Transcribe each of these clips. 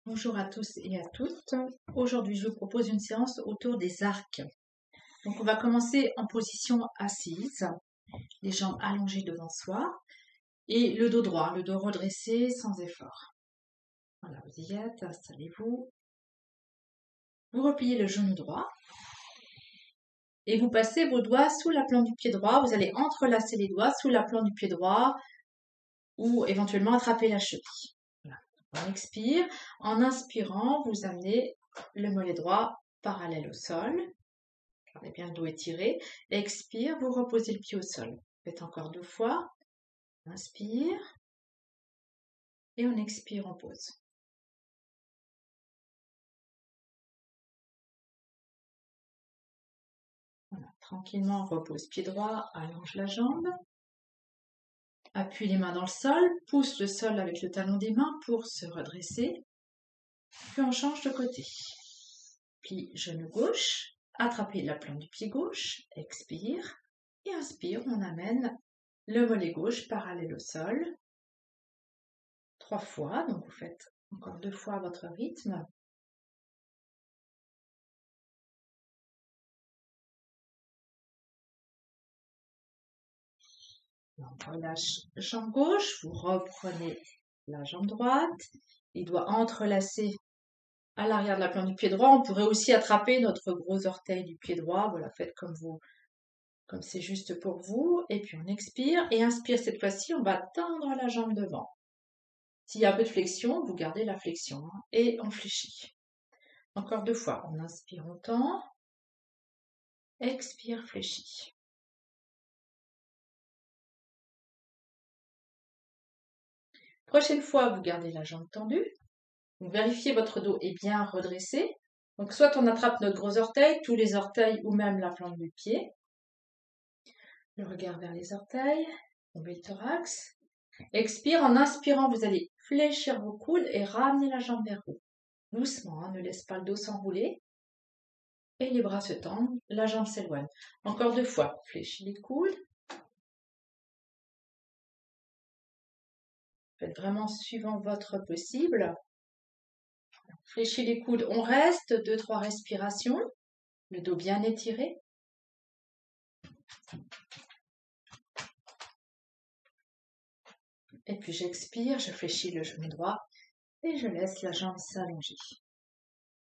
Bonjour à tous et à toutes. Aujourd'hui, je vous propose une séance autour des arcs. Donc, on va commencer en position assise, les jambes allongées devant soi et le dos droit, le dos redressé sans effort. Voilà, vous y êtes, installez-vous. Vous repliez le genou droit et vous passez vos doigts sous la plante du pied droit. Vous allez entrelacer les doigts sous la plante du pied droit ou éventuellement attraper la cheville. Voilà. On expire. En inspirant, vous amenez le mollet droit parallèle au sol. Gardez bien le dos étiré. Expire, vous reposez le pied au sol. Faites encore 2 fois. Inspire. Et on expire, on pose. Voilà. Tranquillement, on repose pied droit, allonge la jambe. Appuie les mains dans le sol, pousse le sol avec le talon des mains pour se redresser. Puis on change de côté. Plie genou gauche, attrapez la plante du pied gauche, expire. Et inspire, on amène le mollet gauche parallèle au sol. 3 fois, donc vous faites encore 2 fois à votre rythme. On relâche jambe gauche, vous reprenez la jambe droite, les doigts entrelacés à l'arrière de la plante du pied droit. On pourrait aussi attraper notre gros orteil du pied droit. Voilà, faites comme vous, comme c'est juste pour vous. Et puis on expire et inspire cette fois-ci, on va tendre la jambe devant. S'il y a un peu de flexion, vous gardez la flexion et on fléchit. Encore 2 fois, on inspire, on tend, expire, fléchit. Prochaine fois, vous gardez la jambe tendue. Donc, vérifiez votre dos est bien redressé. Donc, soit on attrape notre gros orteil, tous les orteils ou même la plante du pied. Le regard vers les orteils, tombez le thorax. Expire, en inspirant, vous allez fléchir vos coudes et ramener la jambe vers vous. Doucement, hein, ne laisse pas le dos s'enrouler. Et les bras se tendent, la jambe s'éloigne. Encore 2 fois, fléchis les coudes. Faites vraiment suivant votre possible. Fléchis les coudes, on reste 2-3 respirations. Le dos bien étiré. Et puis j'expire, je fléchis le genou droit et je laisse la jambe s'allonger.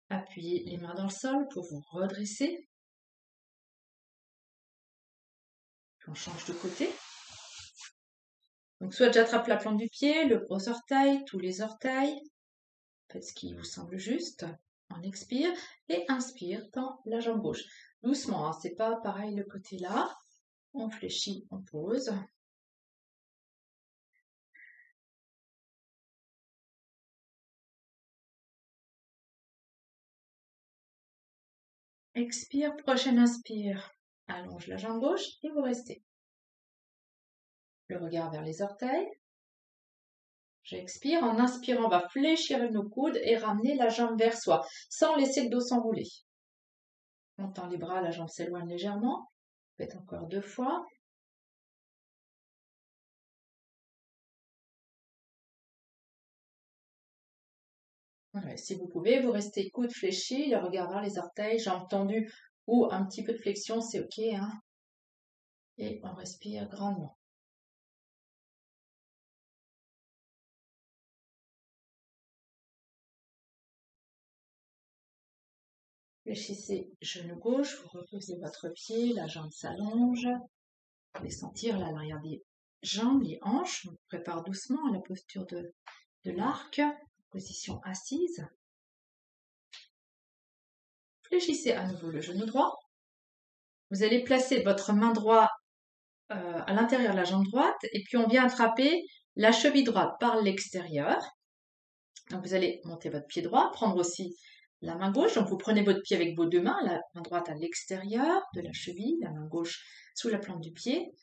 Appuyez les mains dans le sol pour vous redresser. Puis on change de côté. Donc soit j'attrape la plante du pied, le gros orteil, tous les orteils. Faites ce qui vous semble juste. On expire et inspire dans la jambe gauche. Doucement, hein, c'est pas pareil le côté là. On fléchit, on pose. Expire, prochaine inspire. Allonge la jambe gauche et vous restez. Le regard vers les orteils. J'expire. En inspirant, on va fléchir nos coudes et ramener la jambe vers soi, sans laisser le dos s'enrouler. On tend les bras, la jambe s'éloigne légèrement. Faites encore 2 fois. Voilà, si vous pouvez, vous restez coudes fléchis, le regard vers les orteils, jambes tendues ou un petit peu de flexion, c'est ok. Hein. Et on respire grandement. Fléchissez genou gauche, vous reposez votre pied, la jambe s'allonge. Vous pouvez sentir là l'arrière des jambes, les hanches. On prépare doucement à la posture de l'arc, position assise. Fléchissez à nouveau le genou droit. Vous allez placer votre main droite à l'intérieur de la jambe droite et puis on vient attraper la cheville droite par l'extérieur. Donc vous allez monter votre pied droit, prendre aussi la main gauche. Donc vous prenez votre pied avec vos 2 mains, la main droite à l'extérieur de la cheville, la main gauche sous la plante du pied.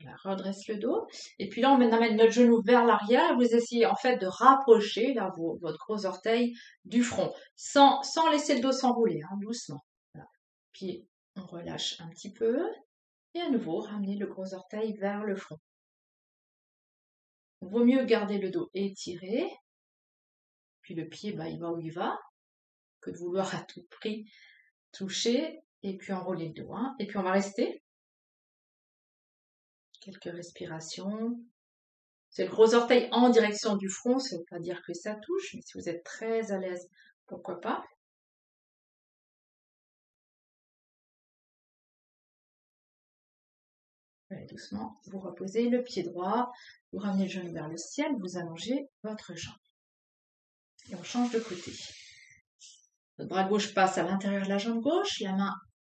On redresse le dos. Et puis là, on amène notre genou vers l'arrière. Vous essayez en fait de rapprocher là, votre gros orteil du front, sans laisser le dos s'enrouler, hein, doucement. Voilà. Puis on relâche un petit peu. Et à nouveau, ramener le gros orteil vers le front. Il vaut mieux garder le dos étiré. Puis le pied, il va où il va, que de vouloir à tout prix toucher, et puis enrouler le dos. Hein. Et puis on va rester quelques respirations. C'est le gros orteil en direction du front, ça ne veut pas dire que ça touche, mais si vous êtes très à l'aise, pourquoi pas. Allez, doucement, vous reposez le pied droit, vous ramenez le genou vers le ciel, vous allongez votre jambe. Et on change de côté. Notre bras gauche passe à l'intérieur de la jambe gauche, la main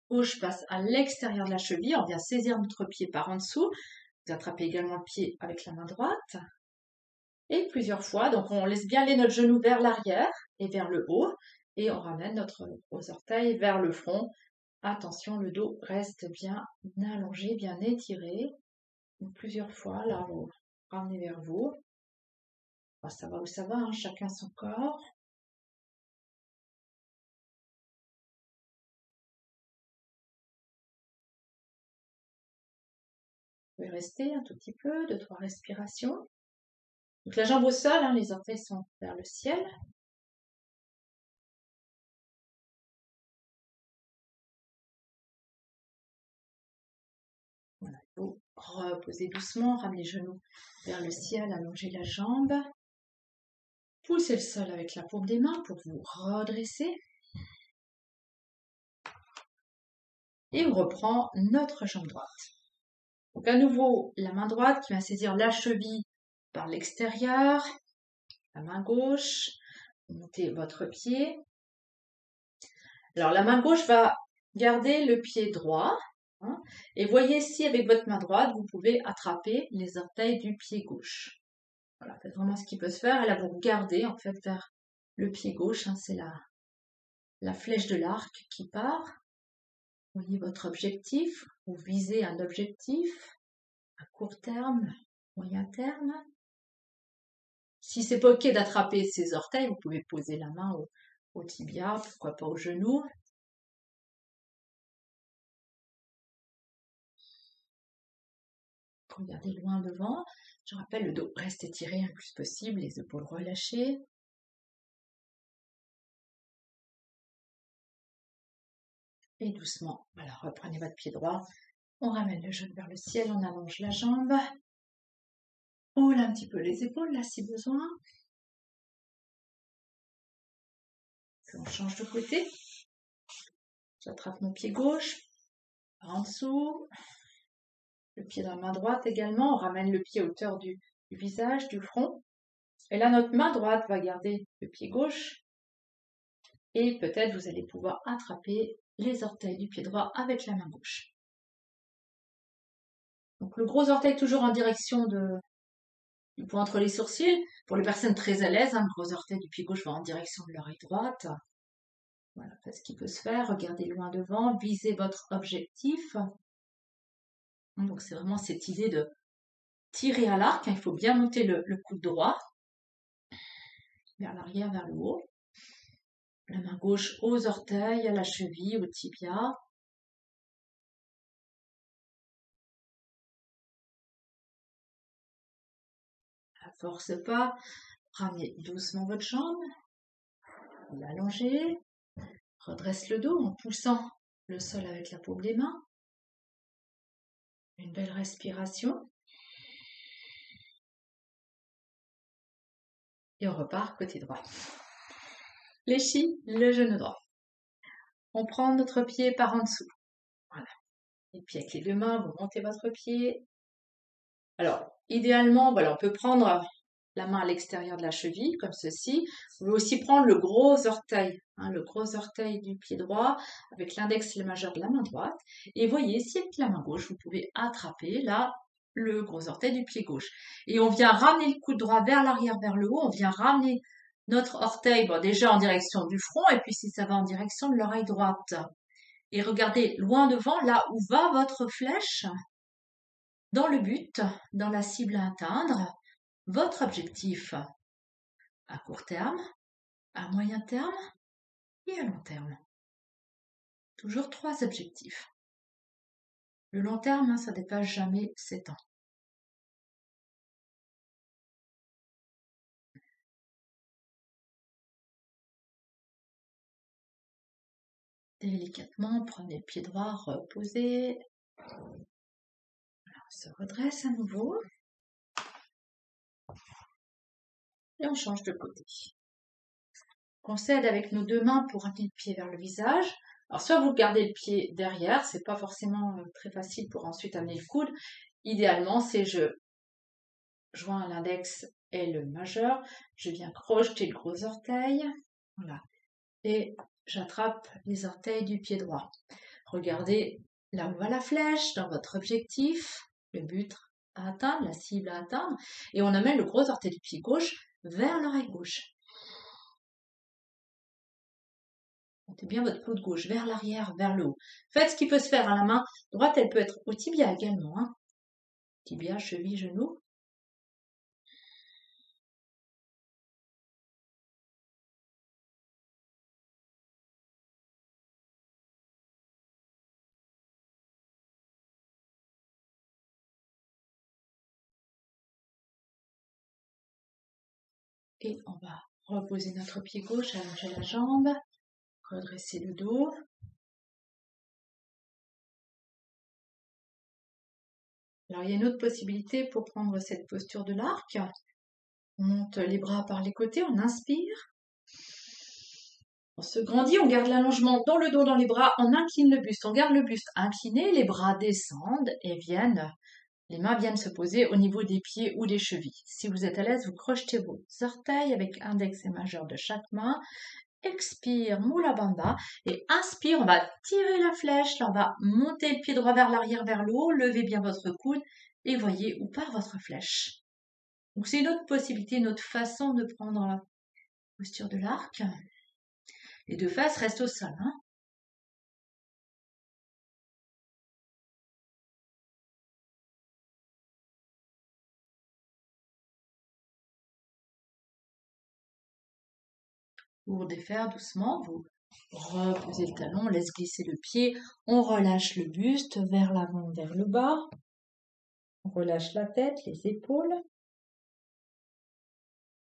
gauche passe à l'extérieur de la cheville, on vient saisir notre pied par en dessous, vous attrapez également le pied avec la main droite, et plusieurs fois, donc on laisse bien aller notre genou vers l'arrière et vers le haut, et on ramène notre gros orteil vers le front. Attention, le dos reste bien allongé, bien étiré. Donc, plusieurs fois, là, vous ramenez vers vous. Ça va où ça va, hein, chacun son corps. Vous pouvez rester un tout petit peu, 2-3 respirations. Donc la jambe au sol, hein, les orteils sont vers le ciel. Voilà, vous reposez doucement, ramenez les genoux vers le ciel, allongez la jambe. Poussez le sol avec la paume des mains pour vous redresser. Et on reprend notre jambe droite. Donc à nouveau, la main droite qui va saisir la cheville par l'extérieur, la main gauche, montez votre pied. Alors la main gauche va garder le pied droit, hein, et voyez si avec votre main droite, vous pouvez attraper les orteils du pied gauche. Voilà, faites vraiment ce qui peut se faire, et là vous regardez en fait vers le pied gauche, hein, c'est la flèche de l'arc qui part. Voyez votre objectif, vous visez un objectif à court terme, moyen terme. Si c'est pas ok d'attraper ses orteils, vous pouvez poser la main au tibia, pourquoi pas au genou. Regardez loin devant. Je rappelle, le dos reste étiré le plus possible, les épaules relâchées. Et doucement, voilà, reprenez votre pied droit. On ramène le genou vers le ciel, on allonge la jambe. On roule un petit peu les épaules, là, si besoin. Puis on change de côté. J'attrape mon pied gauche, par en dessous. Le pied dans la main droite également. On ramène le pied à hauteur du visage, du front. Et là, notre main droite va garder le pied gauche. Et peut-être vous allez pouvoir attraper les orteils du pied droit avec la main gauche. Donc le gros orteil toujours en direction du point entre les sourcils. Pour les personnes très à l'aise, le gros orteil du pied gauche va en direction de l'oreille droite. Voilà, faites ce qui peut se faire. Regardez loin devant, visez votre objectif. Donc c'est vraiment cette idée de tirer à l'arc. Il faut bien monter le coude droit vers l'arrière, vers le haut. La main gauche aux orteils, à la cheville, au tibia. Ne force pas. Ramenez doucement votre jambe. L'allongez. Redresse le dos en poussant le sol avec la paume des mains. Une belle respiration. Et on repart côté droit. Fléchis le genou droit. On prend notre pied par en dessous. Voilà. Et puis avec les deux mains, vous montez votre pied. Alors, idéalement, voilà, on peut prendre la main à l'extérieur de la cheville, comme ceci. Vous pouvez aussi prendre le gros orteil, le gros orteil du pied droit, avec l'index et le majeur de la main droite. Et voyez, si avec la main gauche, vous pouvez attraper là le gros orteil du pied gauche. Et on vient ramener le coude droit vers l'arrière, vers le haut. On vient ramener notre orteil, déjà en direction du front, et puis si ça va en direction de l'oreille droite. Et regardez loin devant, là où va votre flèche, dans le but, dans la cible à atteindre, votre objectif à court terme, à moyen terme et à long terme. Toujours 3 objectifs. Le long terme, ça ne dépasse jamais 7 ans. Délicatement, prenez le pied droit, reposez. On se redresse à nouveau. Et on change de côté. On s'aide avec nos deux mains pour amener le pied vers le visage. Alors, soit vous gardez le pied derrière, c'est pas forcément très facile pour ensuite amener le coude. Idéalement, c'est je joins l'index et le majeur. Je viens crocheter le gros orteil. Voilà. Et j'attrape les orteils du pied droit. Regardez là où va la flèche dans votre objectif, le but à atteindre, la cible à atteindre. Et on amène le gros orteil du pied gauche vers l'oreille gauche. Montez bien votre coude gauche vers l'arrière, vers le haut. Faites ce qui peut se faire à la main droite, elle peut être au tibia également. Hein. Tibia, cheville, genou. Et on va reposer notre pied gauche, allonger la jambe, redresser le dos. Alors, il y a une autre possibilité pour prendre cette posture de l'arc. On monte les bras par les côtés, on inspire. On se grandit, on garde l'allongement dans le dos, dans les bras, on incline le buste, on garde le buste incliné, les bras descendent et les mains viennent se poser au niveau des pieds ou des chevilles. Si vous êtes à l'aise, vous crochetez vos orteils avec index et majeur de chaque main. Expire, Mula Bandha. Et inspire, on va tirer la flèche. Là, on va monter le pied droit vers l'arrière, vers le haut. Levez bien votre coude et voyez où part votre flèche. Donc, c'est une autre possibilité, une autre façon de prendre la posture de l'arc. Les deux faces restent au sol. Hein. Pour défaire doucement, vous reposez le talon, on laisse glisser le pied, on relâche le buste vers l'avant, vers le bas. On relâche la tête, les épaules.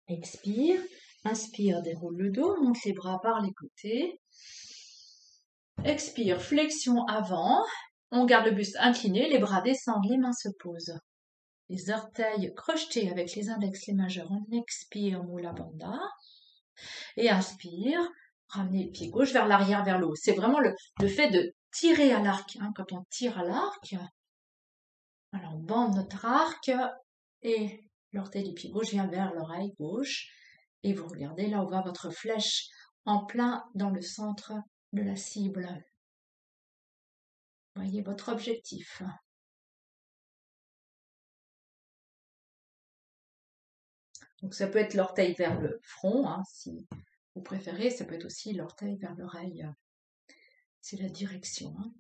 Expire, inspire, déroule le dos, monte les bras par les côtés. Expire, flexion avant. On garde le buste incliné, les bras descendent, les mains se posent. Les orteils crochetés avec les index, les majeurs. On expire, Mula Bandha. Et inspire, ramenez le pied gauche vers l'arrière, vers le haut. C'est vraiment le fait de tirer à l'arc. Hein, quand on tire à l'arc, alors on bande notre arc et l'orteil du pied gauche vient vers l'oreille gauche. Et vous regardez là où va votre flèche, en plein dans le centre de la cible. Voyez votre objectif. Donc ça peut être l'orteil vers le front, hein, si vous préférez. Ça peut être aussi l'orteil vers l'oreille. C'est la direction. Hein.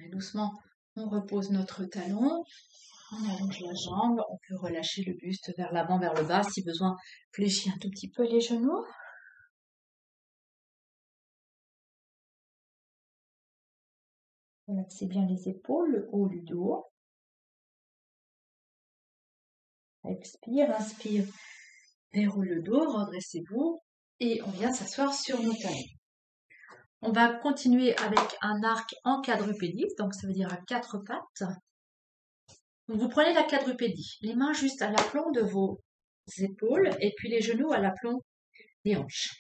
Et doucement, on repose notre talon. On allonge la jambe, on peut relâcher le buste vers l'avant, vers le bas. Si besoin, fléchis un tout petit peu les genoux. Relaxez bien les épaules, le haut du dos. Expire, inspire, déroule le dos, redressez-vous et on vient s'asseoir sur nos talons. On va continuer avec un arc en quadrupédie, donc ça veut dire à 4 pattes. Donc vous prenez la quadrupédie, les mains juste à l'aplomb de vos épaules et puis les genoux à l'aplomb des hanches.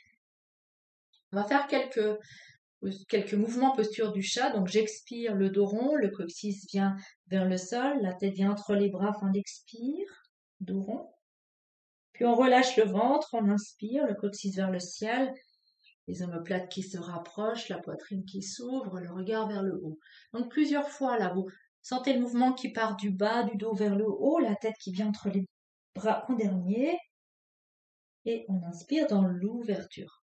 On va faire quelques mouvements posture du chat. Donc j'expire, le dos rond, le coccyx vient vers le sol, la tête vient entre les bras fin d'expire, dos rond. Puis on relâche le ventre, on inspire, le coccyx vers le ciel, les omoplates qui se rapprochent, la poitrine qui s'ouvre, le regard vers le haut. Donc plusieurs fois là, vous sentez le mouvement qui part du bas, du dos vers le haut, la tête qui vient entre les bras en dernier. Et on inspire dans l'ouverture.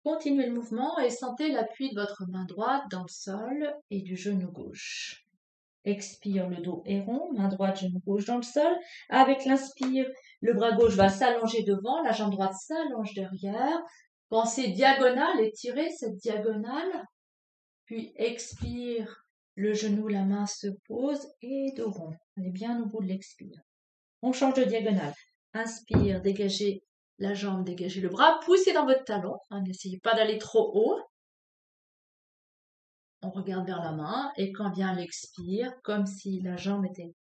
Continuez le mouvement et sentez l'appui de votre main droite dans le sol et du genou gauche. Expire, le dos est rond, main droite, genou gauche dans le sol. Avec l'inspire, le bras gauche va s'allonger devant, la jambe droite s'allonge derrière. Pensez diagonale, étirez cette diagonale. Puis expire, le genou, la main se pose et dos rond. On est bien au bout de l'expire. On change de diagonale. Inspire, dégagez la jambe, dégagez le bras, poussez dans votre talon. N'essayez pas d'aller trop haut. On regarde vers la main et quand vient l'expire, comme si la jambe était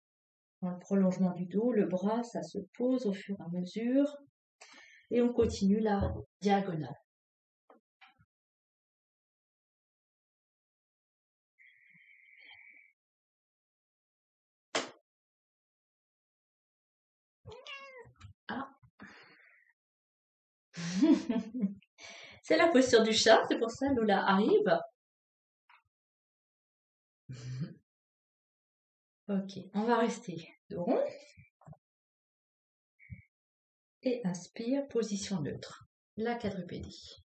dans le prolongement du dos, le bras, ça se pose au fur et à mesure. Et on continue la diagonale. Ah. C'est la posture du chat, c'est pour ça Lola arrive. Ok, on va rester dos rond. Et inspire, position neutre, la quadrupédie.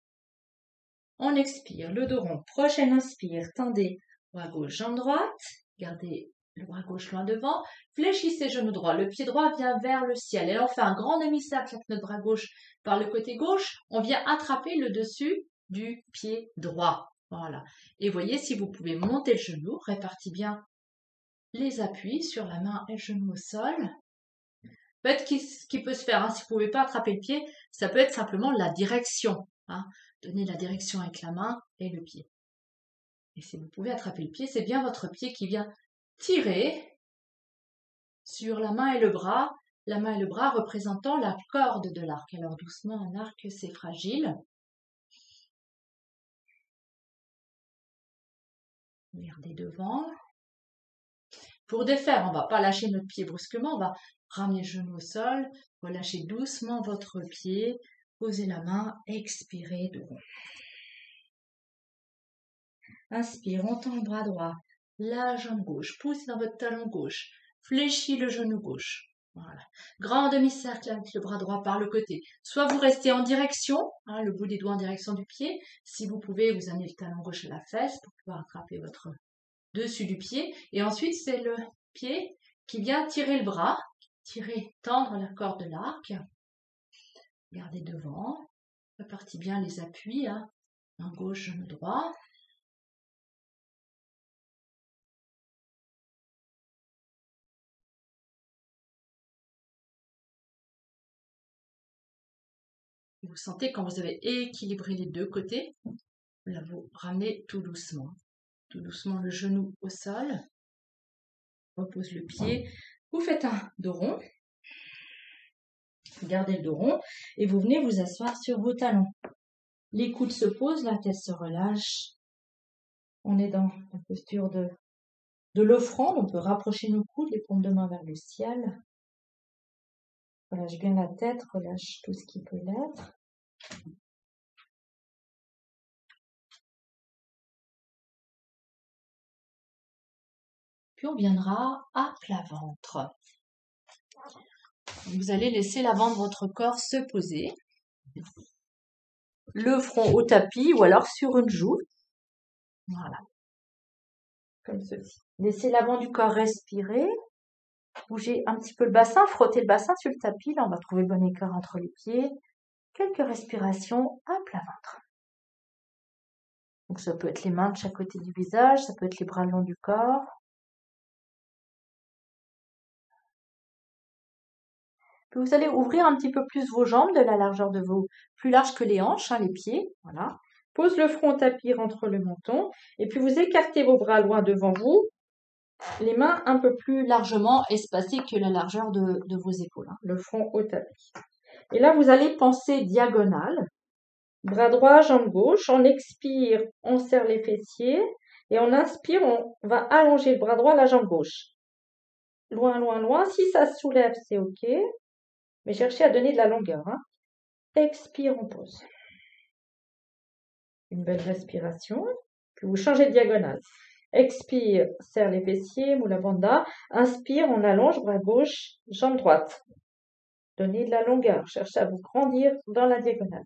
On expire, le dos rond. Prochaine inspire, tendez bras gauche, jambe droite. Gardez le bras gauche loin devant. Fléchissez genou droit. Le pied droit vient vers le ciel. Et on fait un grand demi-cercle avec notre bras gauche par le côté gauche. On vient attraper le dessus du pied droit. Voilà. Et voyez, si vous pouvez monter le genou, répartis bien les appuis sur la main et le genou au sol. Peut-être ce qui peut se faire, si vous ne pouvez pas attraper le pied, ça peut être simplement la direction. Donner la direction avec la main et le pied. Et si vous pouvez attraper le pied, c'est bien votre pied qui vient tirer sur la main et le bras représentant la corde de l'arc. Alors doucement, un arc, c'est fragile. Regardez devant. Pour défaire, on ne va pas lâcher notre pied brusquement, on va ramener le genou au sol, relâchez doucement votre pied, posez la main, expirez dos rond. Inspire, on tend le bras droit, la jambe gauche, poussez dans votre talon gauche, fléchis le genou gauche. Voilà. Grand demi-cercle avec le bras droit par le côté. Soit vous restez en direction, le bout des doigts en direction du pied. Si vous pouvez, vous amenez le talon gauche à la fesse pour pouvoir attraper votre dessus du pied. Et ensuite, c'est le pied qui vient tirer le bras, tendre la corde de l'arc. Gardez devant. Répartis bien les appuis, main gauche, genou droit. Et vous sentez quand vous avez équilibré les deux côtés, là vous ramenez tout doucement le genou au sol, repose le pied, vous faites un dos rond, gardez le dos rond et vous venez vous asseoir sur vos talons. Les coudes se posent, la tête se relâche. On est dans la posture de l'offrande, on peut rapprocher nos coudes, les paumes de main vers le ciel. Relâche bien la tête, relâche tout ce qui peut l'être. Puis on viendra à plat ventre. Vous allez laisser l'avant de votre corps se poser. Le front au tapis ou alors sur une joue. Voilà. Comme ceci. Laissez l'avant du corps respirer. Bougez un petit peu le bassin, frottez le bassin sur le tapis. Là, on va trouver le bon écart entre les pieds. Quelques respirations à plat ventre. Donc, ça peut être les mains de chaque côté du visage, ça peut être les bras le long du corps. Puis vous allez ouvrir un petit peu plus vos jambes de la largeur de vos, plus large que les hanches, les pieds. Voilà. Pose le front au tapis, rentre le menton. Et puis vous écartez vos bras loin devant vous. Les mains un peu plus largement espacées que la largeur de vos épaules. Le front au tapis. Et là, vous allez penser diagonale. Bras droit, jambe gauche. On expire, on serre les fessiers. Et on inspire, on va allonger le bras droit, la jambe gauche. Loin, loin, loin. Si ça se soulève, c'est OK. Mais cherchez à donner de la longueur. Expire, on pose. Une belle respiration. Puis vous changez de diagonale. Expire, serre les fessiers, moula bandha. Inspire, on allonge, bras gauche, jambe droite. Donnez de la longueur. Cherchez à vous grandir dans la diagonale.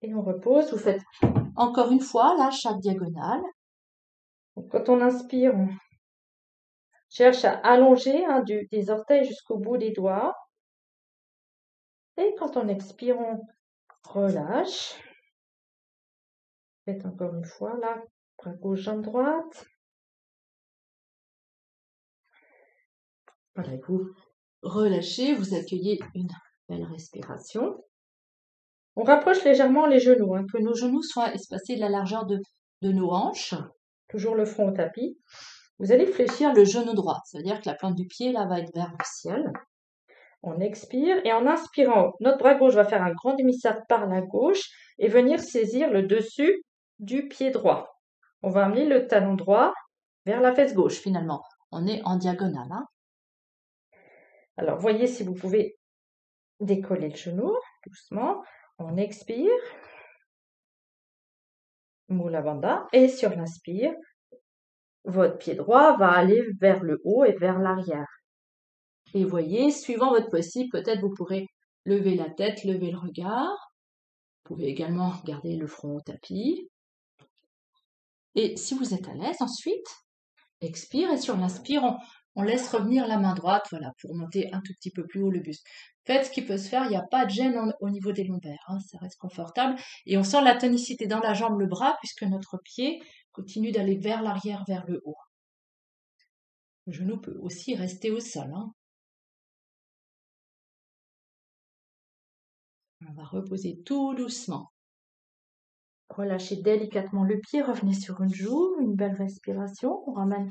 Et on repose. Vous faites encore une fois, là, chaque diagonale. Donc, quand on inspire, on cherche à allonger des orteils jusqu'au bout des doigts. Et quand on expire, on relâche. Faites encore une fois, là, bras gauche, jambe droite. Voilà, vous relâchez, vous accueillez une belle respiration. On rapproche légèrement les genoux, que nos genoux soient espacés de la largeur de nos hanches. Toujours le front au tapis. Vous allez fléchir le genou droit, ça veut dire que la plante du pied là va être vers le ciel. On expire et en inspirant, notre bras gauche va faire un grand demi-cercle par la gauche et venir saisir le dessus du pied droit. On va amener le talon droit vers la fesse gauche finalement. On est en diagonale. Alors, voyez si vous pouvez décoller le genou doucement. On expire. Mula Bandha. Et sur l'inspire, votre pied droit va aller vers le haut et vers l'arrière. Et voyez, suivant votre possible, peut-être vous pourrez lever la tête, lever le regard. Vous pouvez également garder le front au tapis. Et si vous êtes à l'aise, ensuite, expire et sur l'inspire, on laisse revenir la main droite, voilà, pour monter un tout petit peu plus haut le buste. Faites ce qui peut se faire, il n'y a pas de gêne au niveau des lombaires, ça reste confortable. Et on sent la tonicité dans la jambe, le bras, puisque notre pied continue d'aller vers l'arrière, vers le haut. Le genou peut aussi rester au sol. On va reposer tout doucement. Relâchez délicatement le pied, revenez sur une joue, une belle respiration. On ramène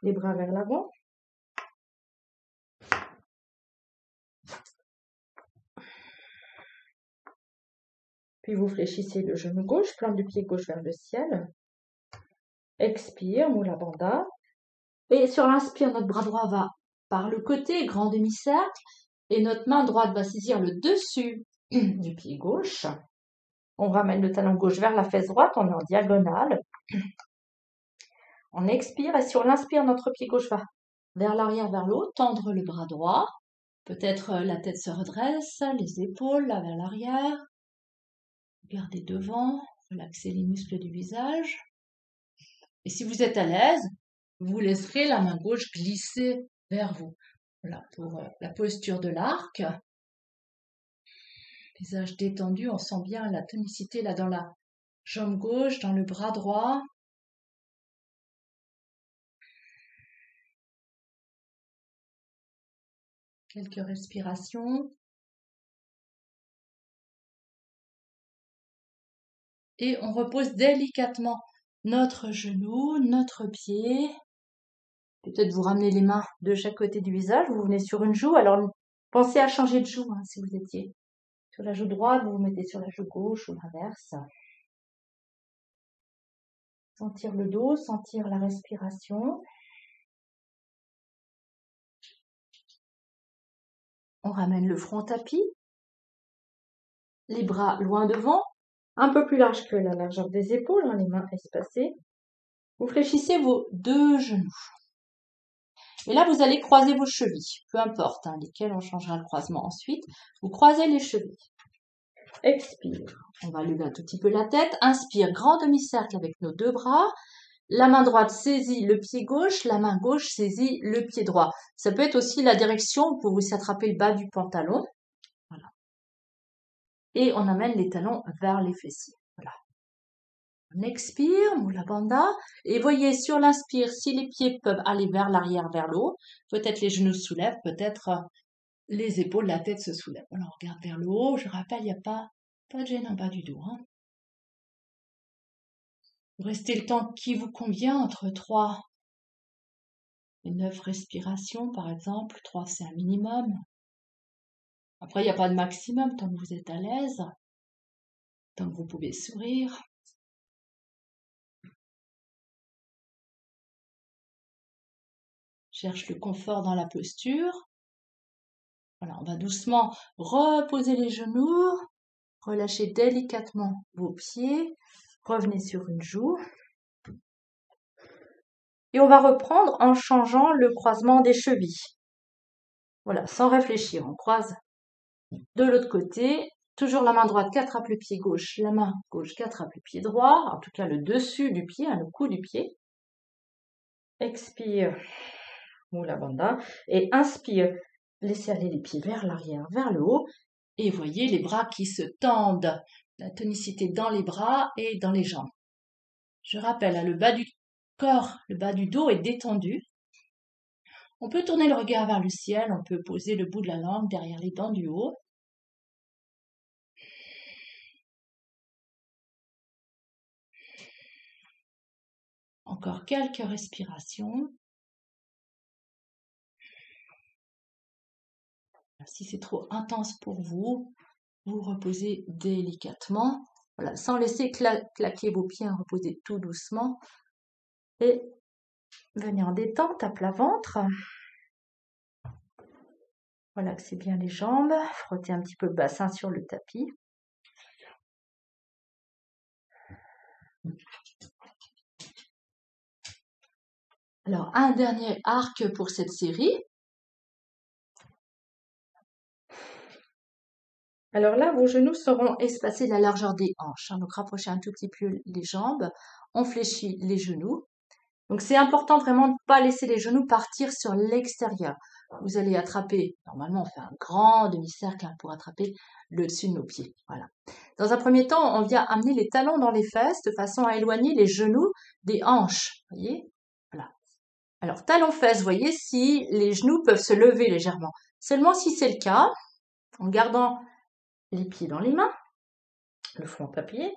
les bras vers l'avant. Puis vous fléchissez le genou gauche, plante du pied gauche vers le ciel. Expire, Mula Bandha. Et sur l'inspire, notre bras droit va par le côté, grand demi-cercle. Et notre main droite va saisir le dessus du pied gauche. On ramène le talon gauche vers la fesse droite, on est en diagonale. On expire et sur l'inspire, notre pied gauche va vers l'arrière, vers le haut, tendre le bras droit. Peut-être la tête se redresse, les épaules là vers l'arrière. Regardez devant, relaxez les muscles du visage. Et si vous êtes à l'aise, vous laisserez la main gauche glisser vers vous. Voilà, pour la posture de l'arc. Visage détendu, on sent bien la tonicité là dans la jambe gauche, dans le bras droit. Quelques respirations. Et on repose délicatement notre genou, notre pied. Peut-être vous ramenez les mains de chaque côté du visage, vous venez sur une joue. Alors pensez à changer de joue si vous étiez sur la joue droite, vous vous mettez sur la joue gauche ou l'inverse. Sentir le dos, sentir la respiration. On ramène le front au tapis. Les bras loin devant, un peu plus large que la largeur des épaules, les mains espacées. Vous fléchissez vos deux genoux. Et là, vous allez croiser vos chevilles, peu importe lesquelles, on changera le croisement ensuite. Vous croisez les chevilles. Expire. On va lever un tout petit peu la tête. Inspire, grand demi-cercle avec nos deux bras. La main droite saisit le pied gauche, la main gauche saisit le pied droit. Ça peut être aussi la direction pour vous attraper le bas du pantalon. Voilà. Et on amène les talons vers les fessiers. Voilà. On expire, Mula Bandha. Et voyez sur l'inspire, si les pieds peuvent aller vers l'arrière, vers le haut, peut-être les genoux se soulèvent, peut-être les épaules, la tête se soulève. Voilà, on regarde vers le haut. Je rappelle, il n'y a pas de gêne en bas du dos. Vous restez le temps qui vous convient, entre 3 et 9 respirations, par exemple. 3, c'est un minimum. Après, il n'y a pas de maximum tant que vous êtes à l'aise, tant que vous pouvez sourire. Cherche le confort dans la posture. Voilà, on va doucement reposer les genoux, relâcher délicatement vos pieds, revenez sur une joue. Et on va reprendre en changeant le croisement des chevilles. Voilà, sans réfléchir, on croise de l'autre côté. Toujours la main droite qui attrape le pied gauche, la main gauche qui attrape le pied droit, en tout cas le dessus du pied, le cou du pied. Expire, Mula Bandha, et inspire, laissez aller les pieds vers l'arrière, vers le haut, et voyez les bras qui se tendent, la tonicité dans les bras et dans les jambes. Je rappelle, le bas du corps, le bas du dos est détendu. On peut tourner le regard vers le ciel, on peut poser le bout de la langue derrière les dents du haut. Encore quelques respirations. Si c'est trop intense pour vous, vous reposez délicatement. Voilà, sans laisser claquer vos pieds, reposez tout doucement. Et venez en détente à plat ventre. Relaxez bien les jambes, frottez un petit peu le bassin sur le tapis. Alors, un dernier arc pour cette série. Alors là, vos genoux seront espacés de la largeur des hanches. Donc, rapprochez un tout petit peu les jambes. On fléchit les genoux. Donc, c'est important vraiment de ne pas laisser les genoux partir sur l'extérieur. Vous allez attraper, normalement, on fait un grand demi-cercle pour attraper le dessus de nos pieds. Voilà. Dans un premier temps, on vient amener les talons dans les fesses de façon à éloigner les genoux des hanches. Voyez? Voilà. Alors, talons-fesses, vous voyez si les genoux peuvent se lever légèrement. Seulement si c'est le cas, en gardant les pieds dans les mains, le front appuyé,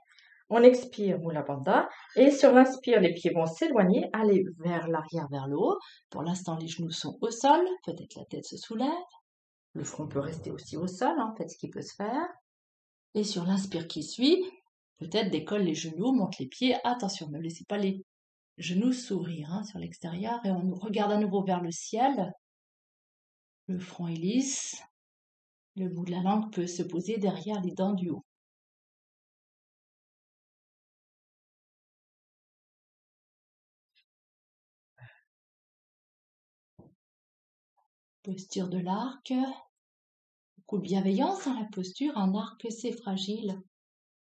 on expire Mula Bandha et sur l'inspire, les pieds vont s'éloigner, aller vers l'arrière, vers le haut. Pour l'instant, les genoux sont au sol, peut-être la tête se soulève. Le front peut rester aussi au sol, faites ce qui peut se faire. Et sur l'inspire qui suit, peut-être décolle les genoux, monte les pieds. Attention, ne laissez pas les genoux s'ouvrir sur l'extérieur et on regarde à nouveau vers le ciel. Le front est lisse. Le bout de la langue peut se poser derrière les dents du haut. Posture de l'arc. Beaucoup de bienveillance dans la posture. Un arc, c'est fragile.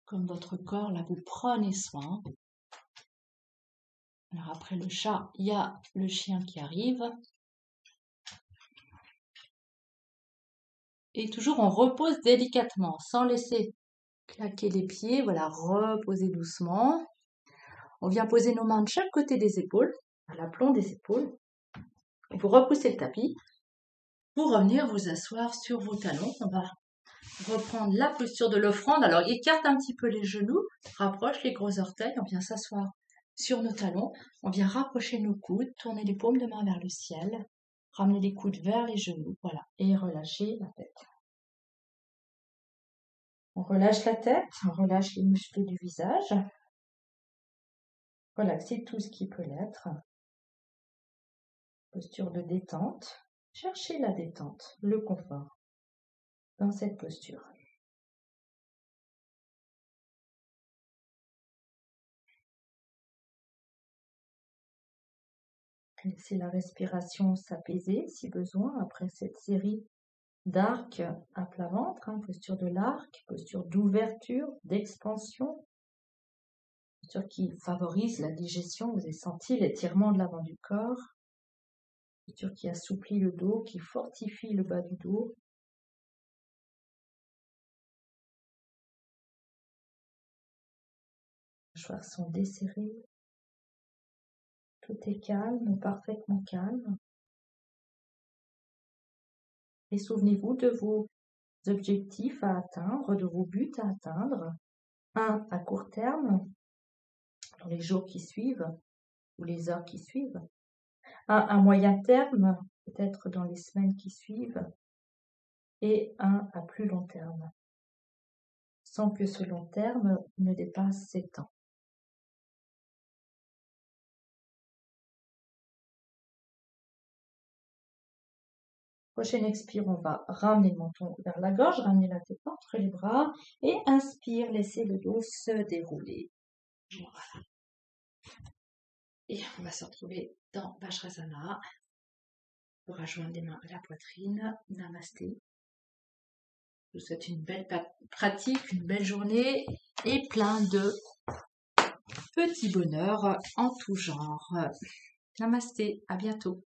Comme votre corps, là, vous prenez soin. Alors après le chat, il y a le chien qui arrive. Et toujours, on repose délicatement, sans laisser claquer les pieds. Voilà, reposez doucement. On vient poser nos mains de chaque côté des épaules, à l'aplomb des épaules. Et vous repoussez le tapis. Pour revenir vous asseoir sur vos talons, on va reprendre la posture de l'offrande. Alors, écarte un petit peu les genoux, rapproche les gros orteils, on vient s'asseoir sur nos talons. On vient rapprocher nos coudes, tourner les paumes de main vers le ciel, ramener les coudes vers les genoux, voilà, et relâcher la tête. On relâche la tête, on relâche les muscles du visage. Relaxez tout ce qui peut l'être. Posture de détente. Cherchez la détente, le confort dans cette posture. Laissez la respiration s'apaiser si besoin après cette série d'arcs à plat ventre, posture de l'arc, posture d'ouverture, d'expansion, posture qui favorise la digestion. Vous avez senti l'étirement de l'avant du corps, posture qui assouplit le dos, qui fortifie le bas du dos. Les mâchoires sont desserrées. Tout est calme, parfaitement calme. Et souvenez-vous de vos objectifs à atteindre, de vos buts à atteindre. Un à court terme, dans les jours qui suivent ou les heures qui suivent. Un à moyen terme, peut-être dans les semaines qui suivent. Et un à plus long terme, sans que ce long terme ne dépasse 7 ans. Prochaine expire, on va ramener le menton vers la gorge, ramener la tête entre les bras et inspire, laissez le dos se dérouler. Voilà. Et on va se retrouver dans Vajrasana. On va joindre les mains à la poitrine. Namasté. Je vous souhaite une belle pratique, une belle journée et plein de petits bonheurs en tout genre. Namasté, à bientôt.